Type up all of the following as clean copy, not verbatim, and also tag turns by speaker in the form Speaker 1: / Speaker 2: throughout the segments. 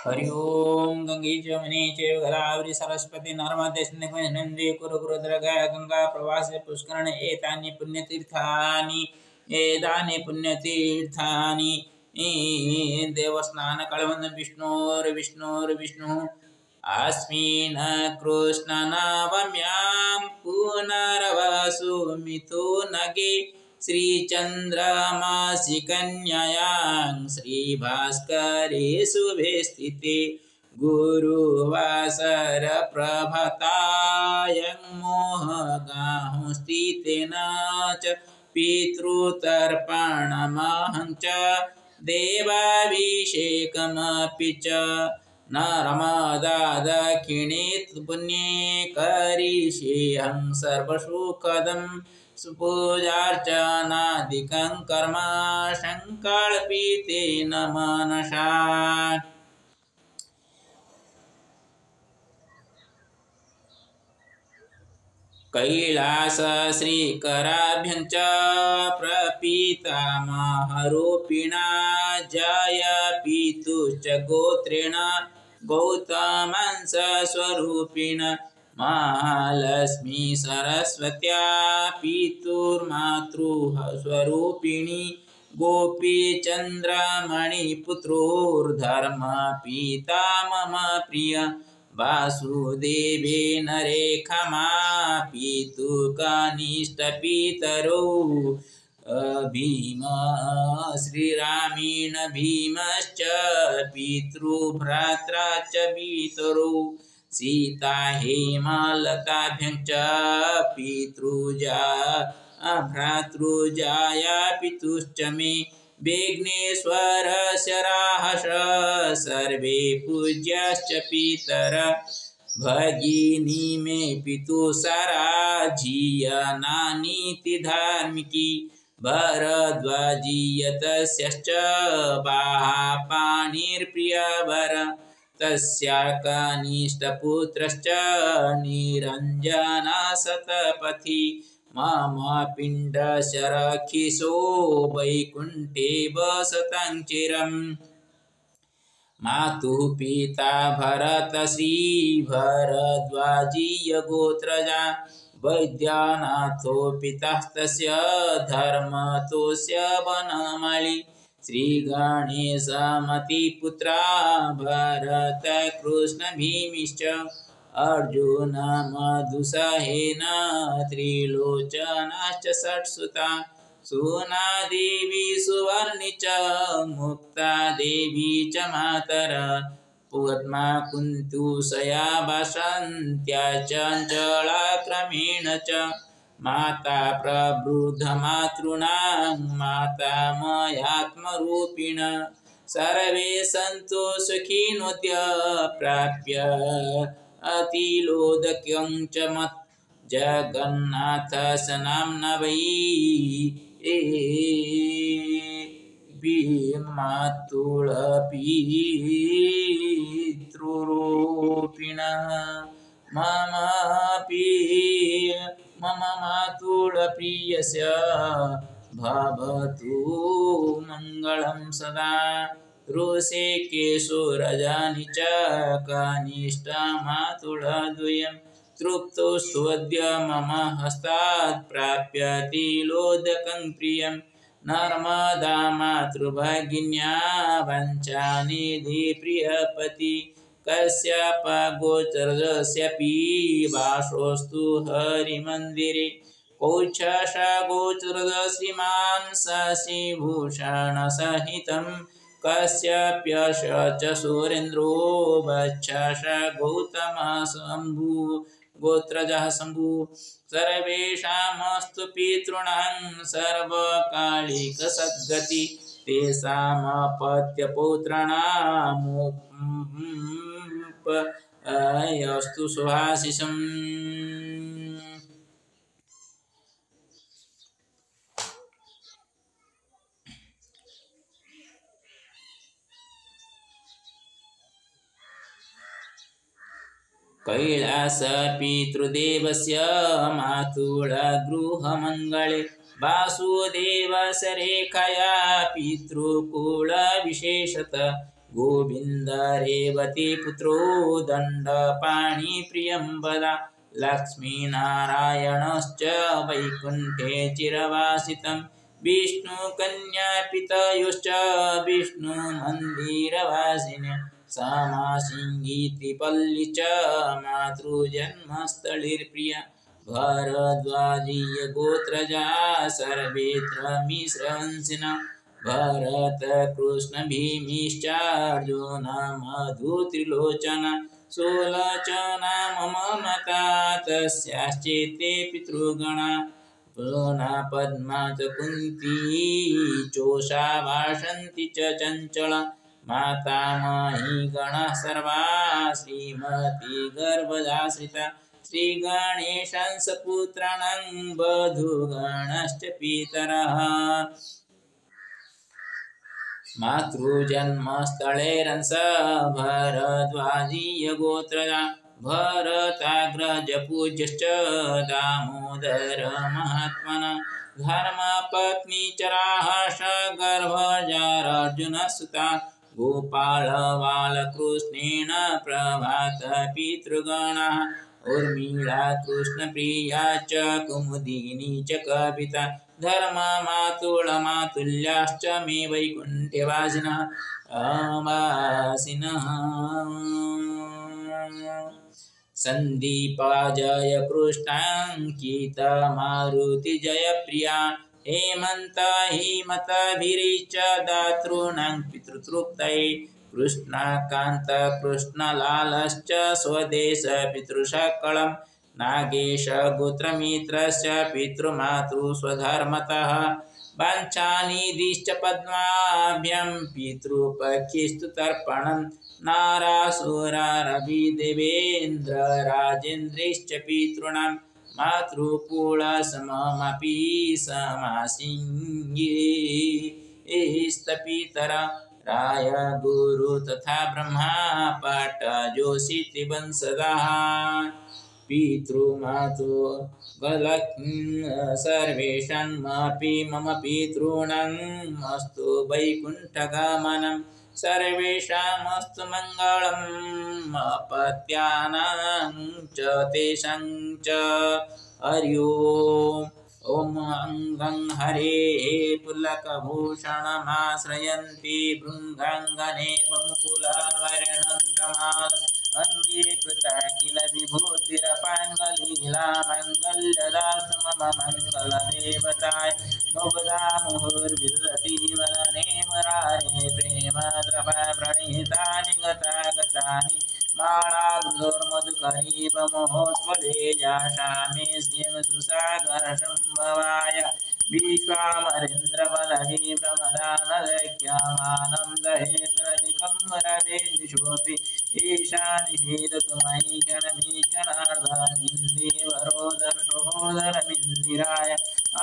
Speaker 1: हरि ओम गंगे च मने च गोदावरी सरस्वती नर्मदे सिन्धु नंदी कुरुद्रगा गंगा प्रवासे पुष्करण एतानि पुण्यतीर्थानि देवस्थान कलवन् विष्णोर्विष्णुः अस्मिन् कृष्णनवम्यां पुनर्वसु मिथुनगे श्रीचन्द्रमासि कन्यायां श्रीभास्करे शुभे स्थिते गुरुवासर प्रभतायं मोहगाहुं स्थितेन च पितृतर्पणमहं च देवाभिषेकमपि च नर्मदा दक्षिणे पुण्ये करिष्येऽहं सर्वसुखदम् सुपूजार्चनादिकं कर्म संकल्पितेन मनसा कैलास श्रीकराभ्यं च प्रपीतामहरूपिणा जयपितुश्च गोत्रेण गौतमंसस्वरूपिण महालक्ष्मी सरस्वत्या पितुर्मातृस्वरूपिणी गोपीचन्द्रमणिपुत्रोर्धर्मपिता मम प्रिय वासुदेवेन रेखमा पितुकनिष्ठपितरौ भीम श्रीरामेण भीमश्च पितृभ्रात्रा च पितरौ सीता हेमलताभ्यं च पितृजा भ्रातृजाया पितुश्च मे विघ्नेश्वरस्य राहस सर्वे पूज्याश्च पितर भगिनी मे पितुसरा जीयनानीति धार्मिकी भरद्वाजीयतस्यश्च बाहापाणिर्प्रियवर तस्या कनिष्ठपुत्रश्च निरञ्जना शतपथी मम पिण्डशरखिसो वैकुण्ठे वसतं चिरम् मातुः पिता भरत श्रीभरद्वाजीय गोत्रजा वैद्यनाथो पिता तस्य धर्मतोस्य वनमाळि श्रीगणेशमतिपुत्रा भरत कृष्ण भीमिश्च अर्जुन मधुसहेन त्रिलोचनाश्च षट्सुता सुना देवी सुवर्णी च मुक्ता देवी च मातर पद्मा कुन्तुसया वसन्त्या चञ्चला क्रमेण च माता प्रवृद्धमातॄणां माता मयात्मरूपिण सर्वे सन्तु सुखिनोऽद्य प्राप्य अतिलोदक्यं च मत् जगन्नाथस्य नाम्ना वै मातुलपितृरूपिणः मम मातुलप्रियस्य भवतु मङ्गलं सदा ऋषिकेशोरजानि च कनिष्ठमातुलद्वयं तृप्तो स्वद्य मम हस्तात् प्राप्यति लोदकं प्रियं नर्मदा मातृभगिन्या वञ्चानिधि प्रियपति कश्यपगोचरस्यपि वासोऽस्तु हरिमन्दिरे कौच्छसगोचरः श्रीमान् शशिभूषणसहितं कश्यप्यश च सुरेन्द्रो वत्सस गौतमः शम्भु गोत्रजः शम्भु सर्वेषामस्तु पितॄणां सर्वकालिकसद्गति तेषामपत्यपौत्राणामुपयस्तु सुभाशिषम् कैलास पितृदेवस्य मातुलगृहमङ्गले वासुदेवस्य रेखया पितृकुलविशेषतः गोविन्द रेवती पुत्रो दण्डपाणिप्रियम्बदा लक्ष्मीनारायणश्च वैकुण्ठे चिरवासितं विष्णुकन्यापितयोश्च विष्णुमन्दिरवासिने समासिंहीति पल्ली च मातृजन्मस्थलिर्प्रिया भरद्वाजीय गोत्रजा सर्वेऽत्र मिश्रवंशिना भरत कृष्ण भीमिश्चार्जुन मधुत्रिलोचन सोलोचना मम मता तस्याश्चेते पितृगणा पुना पद्मा च कुन्ती चोषा भाषन्ति च चञ्चला मातामही गणः सर्वा श्रीमती गर्भजाश्रिता श्रीगणेशंस पुत्राणां बधूगणश्च पितरः मातृजन्मस्थलेरंस भरद्वाजीय गोत्रजा भरताग्रज पूज्यश्च दामोदर महात्मना धर्मपत्नी चराः गर्भजार्जुनसुता गोपाल बालकृष्णेन प्रभात पितृगणाः उर्मिला कृष्णप्रिया च कुमुदिनी च कविता धर्ममातुलमातुल्याश्च मे वैकुण्ठवासिनः सन्दीपा जय कृष्णाङ्किता मारुति जय प्रिया हेमन्त हेमतभिरीच दातॄणां पितृतृप्तये कृष्णकान्त कृष्णलालश्च स्वदेश पितृसकलं नागेश गोत्रमित्रस्य पितृमातृस्वधर्मतः वाञ्छानिधिश्च पद्माभ्यां पितृपक्षिस्तु तर्पणं नारासुरारविदेवेन्द्र राजेन्द्रैश्च पितॄणां मातृकुलसममपि समासिंहीस्तपितरा राय गुरु तथा ब्रह्मा पाटजोषिति वंशदाः पितृमातु सर्वेषामपि मम पितॄणामस्तु वैकुण्ठगमनं सर्वेषामस्तु मङ्गलम् अपत्यानां च तेषां च हरि ओम् ॐ अङ्गं हरे पुलकभूषणमाश्रयन्ति भृङ्गाङ्गनेव मुकुलवर्णन्तमाल अङ्गीकृता किल विभूतिरपाङ्गलीला मङ्गल्यदास मम मङ्गलदेवताय मुग्धा मुहुर्विदधति वदने मुरारे प्रेमद्रवा प्रणीतानि गतानि मालाधुर्मधुकरीव महोत्वलेजाशामि स्नेह सुसागरसम्भवाय विश्वामरेन्द्रपदवी प्रमदानलक्ष्यमानं दहेत्रधिकं रवेद्विषोऽपि ईशानिषेदतु मयि क्षणमीक्षणार्धनिन्दीवरोदरसहोदरमिन्दिराय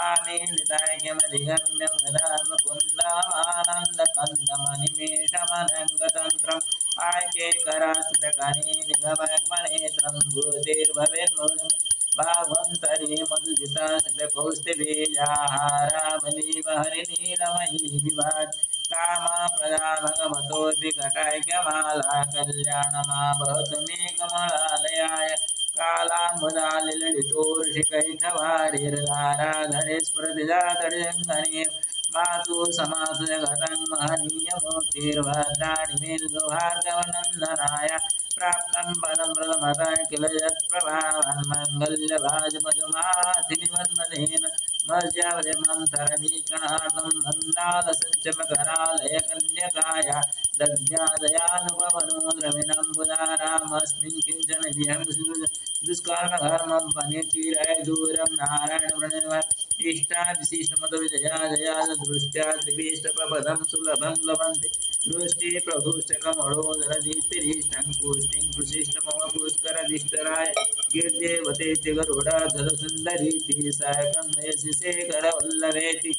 Speaker 1: आनेन्द्रिताख्यमधिगम्य मुदामुकुन्दामानन्दकन्दमनिमेषमनङ्गतन्त्रम् आयकेकराश्रितकने निगमग्मनेत्रं भूतिर्भवेन्मूलम् भावन्तरे मधुजिताश्रितकौस्तुभेजाहारावलीवहरिनीलमयी विभात् कामप्रदा भगवतोऽपि कटाख्यमाला कल्याणमाभवतु मे कमलालयाय कालाम्बुदालिललितोर्षिकैठवारिर्धाराधरे स्फुरतिजातर्जङ्गने मातु समातु जगतं महनीयमूर्तिर्भद्राणि मे सौभाग्यवनन्दनाय प्राप्तं पदं प्रथमतः किल यत्प्रभावान् मङ्गल्यभाजमजुमाथिनिमन्मथेन मर्यावधिमं तरणीकणार्थं मन्दालसञ्चमकरालय कन्यकाय दध्यादयानुपवनो द्रविणम्बुधारामस्मिन् किञ्चन विहं दुष्कर्मधर्मं वन्यचिराय दूरं नारायणप्रणव इष्टाविशिष्टमतविजया जया दृष्ट्या त्रिविष्टपदं सुलभं लभन्ते दृष्टि प्रभुष्टकमलोदरदीप्तिरिष्टं पुष्टिं कृशिष्टमम पुष्करदिष्टराय गिर्देवतेति गरुडाधरसुन्दरीति सायकं वयसि शेखरवल्लभेति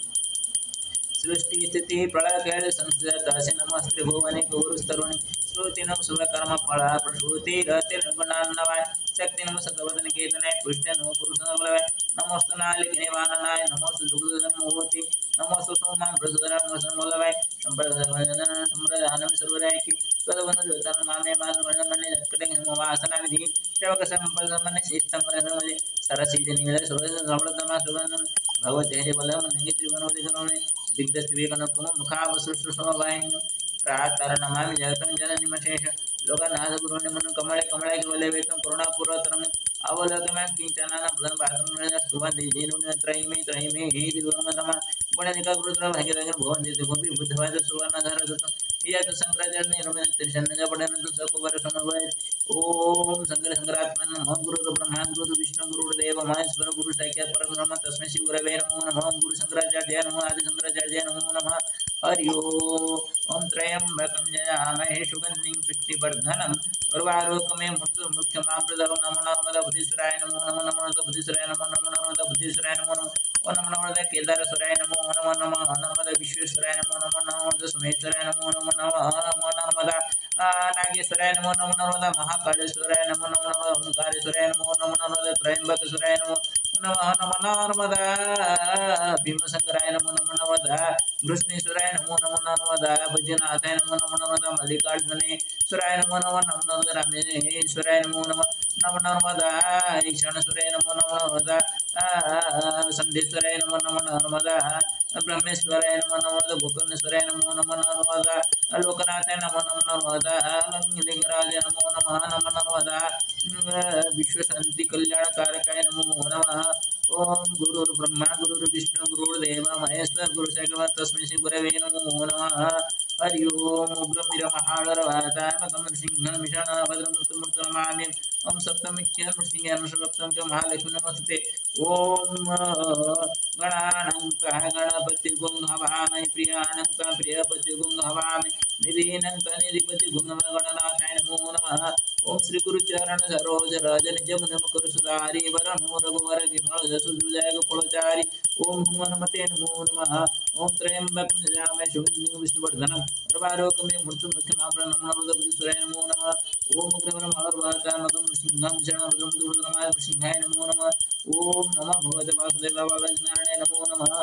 Speaker 1: सृष्टिस्थिति प्रलयखेल संस्थितासि नमस्ते भुवने गौरस्तरुणि श्रुतिनं शुभकर्मफला प्रसूतिरतिर्गुणान्नवाय शक्तिनं सतवदनकेतनाय पुष्टनो पुरुषनवलवाय नमोस्तु नालिके वाननाय नमोस्तु दुग्धधर्मभूति नमोस्तु सोमां प्रसुधर्मोस्तु मोलवाय संप्रदानं सर्वदायकी तदवनुजोतं मामे मानवनमने नत्कटे वासनाविधि सेवकसंपदमने शिष्टमने सरसीजनील सुरसमृद्धमा सुगन्धं भगवते बलं नित्रिवनोदि करोमि दिग्धस्त्रीकनकुम मुखावसृष्टसमवाहिन्यो प्रातरणमामि जगतं जननिमशेष लोकनाथ गुरुनिमनु कमले कमले केवले वेतं करुणापूर्वतरम् अवलोकमं किञ्चनानं बुधं पादं सुवन्ति जेनुत्रयिमे त्रयिमे हे दिवमतमा गुणनिका गुरुत्र भाग्यदगर भवन्ति भूमि बुद्धवाद सुवर्णधर सुतं इयत शंकराचार्य निर्मल त्रिशन्न पडन सकुबर समवाय ओम शंकर शंकरात्मन नमः गुरु ब्रह्मा गुरु विष्णु गुरु देव महेश्वर गुरु साक्षात् परब्रह्म तस्मै श्री गुरवे नमो नमः गुरु शंकराचार्य नमः आदि शंकराचार्य नमो नमः हरि ओम त्र्यंबकं यजामहे सुगन्धिं पुष्टिवर्धनम् उर्वारुकमे मुख्यमामृतम् नमो नमः बुद्धीश्वराय नमो नमः नमो नमः बुद्धीश्वराय नमो नमो नमः बुद्धीश्वराय नमो नमः ओम नमो नमः केदारेश्वराय नमो नमः नमः नमः विश्वेश्वराय नमो नमः नमः सोमेश्वराय नमो नमः नमः नमः नागेश्वराय नमो नमो नमः महाकालेश्वराय नमो नमः ओंकारेश्वराय नमो नमो नमः त्रयंबकेश्वराय नमो नमः नमः नमः भीमशंकराय नमो नमो नमः कृष्णेश्वराय नमो नमो नमः भजनाथाय नमो नमो नमः मल्लिकार्जुनेश्वराय नमो नमो नमः रामेश्वराय नमो नमः नमः ईशानेश्वराय नमो नमः संधेश्वराय नमो नमः ब्रह्मेश्वराय नमो नमः गोकर्णेश्वराय नमो नमः लोकनाथाय नमो नमः लिंगराज नमो नमः विश्वशांति कल्याणकारकाय नमो नमः ओम गुरुर्ब्रह्मा गुरुर्विष्णु गुरुर्देव महेश्वर गुरु साक्षात् तस्मै श्री गुरवे नमो नमः हरि ओम उग्रं वीरमहागणवातात्मकं नृसिंहं विषाणभद्रमृत्युमूर्तिर्नमामि ओम सप्तमीख्यं नृसिंहं सप्तम च महालक्ष्मी नमस्ते ओम गणानां गणपतिगुं हवामहे प्रियाणां प्रियपतिगुं हवामि निधीनां निधिपतिगुं गणनाथाय नमो नमः ओम श्री गुरुचरण सरोज रज निज मुन मुकुर सुधारी वरनु रघुवर विमल जसु जय कुलचारी ओम हनुमते नमो नमः ओम त्र्यंबकं यजामहे सुगन्धिं पुष्टिवर्धनम् उर्वारुकमे मृत्युमुख्यमामृतं नमो बुद्धीश्वराय नमो नमः ओम उग्रब्रह्मवर्तात्मकं नृसिंहं शरणभद्रमुद्रमाय नृसिंहाय नमो नमः ओम नमः भगवते वासुदेवाय नारायणाय नमो नमः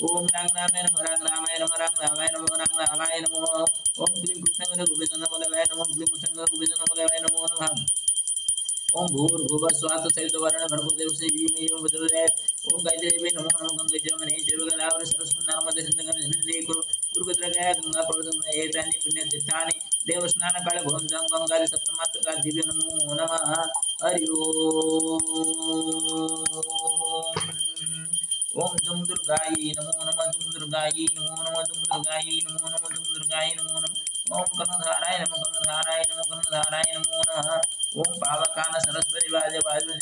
Speaker 1: ओम रामनामाय नमः रामाय नमः रामाय नमः रामाय नमः ओम क्लीं कृष्णाय गोविंदाय नमो ओम क्लीं कृष्णाय गोविंदाय नमो नमः ओम भूर्भुवः स्वः सहितवर्ण भर्गोदेव से जीवे वज्रदेव ओम गायत्री देवी नमो नमः गंगे जमुने जयगदावरी सरस्वती नर्मदे सिंधु कुरु कुरुक्षेत्रगया गंगा प्रवदम एतानि पुण्यतीर्थानि देवस्नान काले भवन्तं गंगादि सप्तमात्रका दिव्य नमो नमः हरि ओम दुम दुर्गायै नमो नमः दुम दुर्गायै नमो नमः दुम दुर्गायै नमो नमः दुम दुर्गायै नमो नमः ओम कर्णधाराय नमः कर्णधाराय नमः कर्णधाराय नमो नमः ओम पावकान सरस्वती वाजे वाजे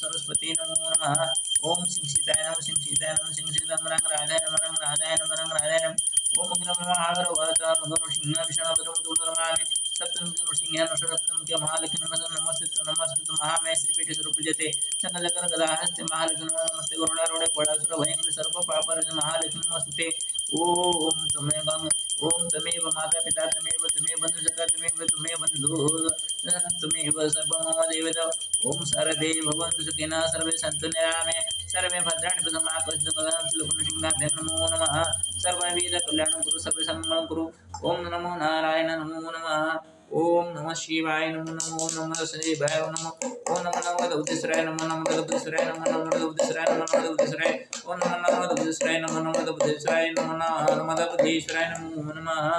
Speaker 1: सरस्वती नमो नमः ओम सिंसिताय नमः सिंसिताय नमः सिंसिताय नमः राधाय नमः राधाय नमः राधाय नमः ओम ग्रमहागर वरता मगन सिंह विष्णु तुलरमामि सप्तम नृसिंह नमः के महालक्ष्मी नमस्ते नमस्ते महामहेश्वरी पीठ स्वरूपजते सकल कर गदाहस्ते महालक्ष्मी नमस्ते गरुडारूढ़ कोडासुर भयंकर सर्व पापरज महालक्ष्मी नमस्ते ओम तमेव ओम तमेव माता पिता तमेव बंधु सखा तमेव बंधु तमेव सर्वमम देवता ओम सर्वे भवन्तु सुखिनः सर्वे सन्तु निरामये सर्वे भद्राणि पश्यन्तु नमो नमः सर्वविध कल्याणं कुरु सर्वे सन्मङ्गलं कुरु ओम नमो नारायण नमो नमः ओम नमः शिवाय नमो नमः शिवाय नमो ओम नमो नमः बुद्धेश्वराय नमो नमः बुद्धेश्वराय नमो नमः बुद्धेश्वराय नमो नमः बुद्धेश्वराय ओम नमो नमः बुद्धेश्वराय नमो नमः बुद्धेश्वराय नमो नमः बुद्धेश्वराय नमो नमः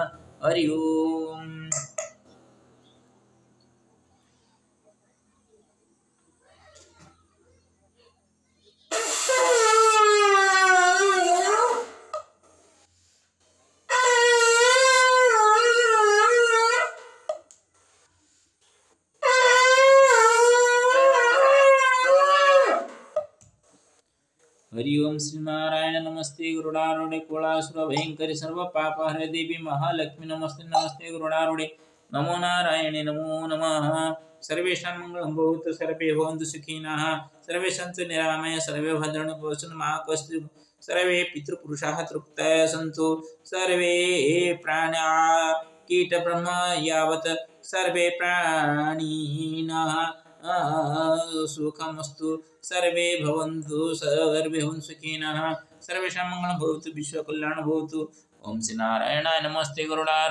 Speaker 1: हरि ओम हरि ओम श्री नारायण नमस्ते गुरुडारूढ़ कोलासुर भयंकरी सर्व पाप हरे देवी महालक्ष्मी नमस्ते नमस्ते गुरुडारूढ़ नमो नारायण नमो नमः सर्वेषां मंगलं भवतु सर्वे भवन्तु सुखिनः सर्वे सन्तु निरामय सर्वे भद्राणि पश्यन्तु मा कश्चित् सर्वे पितृपुरुषाः तृप्ताः सन्तु सर्वे प्राणिनः कीट ब्रह्म यावत् सर्वे प्राणिनः सुखमस्तु सर्वे भवन्तु सुखिनः सर्वेषां मङ्गलं भवतु विश्वकल्याणं भवतु। ओम श्री नारायणाय नमस्ते गरुड़ा।